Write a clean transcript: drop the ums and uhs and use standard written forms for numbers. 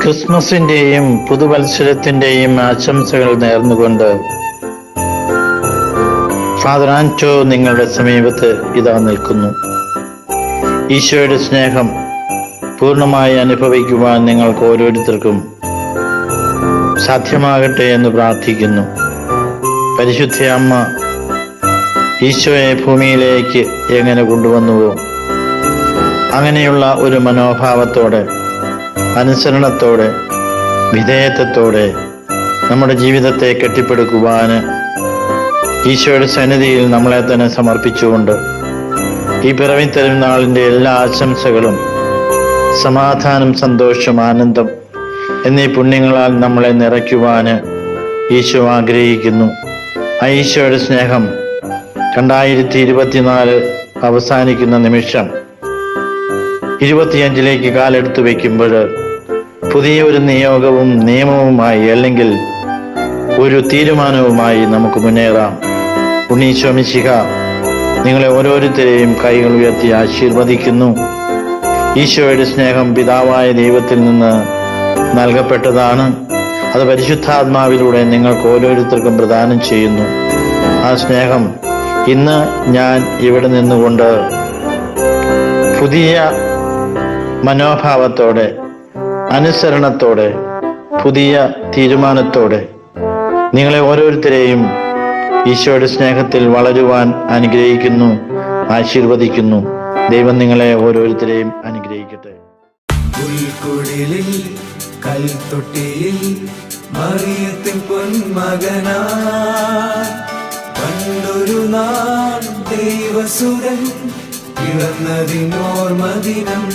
ക്രിസ്മസിന്റെയും പുതുവത്സരത്തിന്റെയും ആശംസകൾ നേർന്നുകൊണ്ട് ഫാദർ ആന്റോ നിങ്ങളുടെ സമീപത്ത് ഇതാ നിൽക്കുന്നു. ഈശോയുടെ സ്നേഹം പൂർണ്ണമായി അനുഭവിക്കുവാൻ നിങ്ങൾക്ക് ഓരോരുത്തർക്കും സാധ്യമാകട്ടെ എന്ന് പ്രാർത്ഥിക്കുന്നു. പരിശുദ്ധ അമ്മ ഈശോയെ ഭൂമിയിലേക്ക് എങ്ങനെ കൊണ്ടുവന്നുവോ അങ്ങനെയുള്ള ഒരു മനോഭാവത്തോടെ, അനുസരണത്തോടെ, വിധേയത്വത്തോടെ നമ്മുടെ ജീവിതത്തെ കെട്ടിപ്പടുക്കുവാൻ ഈശോയുടെ സന്നിധിയിൽ നമ്മളെ തന്നെ സമർപ്പിച്ചുകൊണ്ട് ഈ പിറവി തിരുനാളിൻ്റെ എല്ലാ ആശംസകളും സമാധാനം, സന്തോഷം, ആനന്ദം എന്നീ പുണ്യങ്ങളാൽ നമ്മളെ നിറയ്ക്കുവാൻ ഈശോ ആഗ്രഹിക്കുന്നു. ആ ഈശോയുടെ സ്നേഹം 2024 അവസാനിക്കുന്ന നിമിഷം 25ലേക്ക് കാലെടുത്ത് വയ്ക്കുമ്പോൾ പുതിയ ഒരു നിയോഗവും നിയമവുമായി, അല്ലെങ്കിൽ ഒരു തീരുമാനവുമായി നമുക്ക് മുന്നേറാം. ഉണ്ണീശോ മിശിഹ നിങ്ങളെ ഓരോരുത്തരെയും കൈകൾ ഉയർത്തി ആശീർവദിക്കുന്നു. ഈശോയുടെ സ്നേഹം പിതാവായ ദൈവത്തിൽ നിന്ന് നൽകപ്പെട്ടതാണ്. അത് പരിശുദ്ധാത്മാവിലൂടെ നിങ്ങൾക്ക് ഓരോരുത്തർക്കും പ്രദാനം ചെയ്യുന്നു. ആ സ്നേഹം ഇന്ന് ഞാൻ ഇവിടെ നിന്നുകൊണ്ട് പുതിയ മനോഭാവത്തോടെ, അനുസരണത്തോടെ, പുതിയ തീരുമാനത്തോടെ നിങ്ങളെ ഓരോരുത്തരെയും ഈശോയുടെ സ്നേഹത്തിൽ വളരുവാൻ അനുഗ്രഹിക്കുന്നു, ആശീർവദിക്കുന്നു. ദൈവം നിങ്ങളെ ഓരോരുത്തരെയും അനുഗ്രഹിക്കട്ടെ. പുൽക്കുടിലിൽ കൽത്തൊട്ടിയിൽ മറിയത്തിൻ പൊന്മകനാ പണ്ടൊരു നാൾ ദൈവസുരൻ പിറന്നതിനോർമദിനം.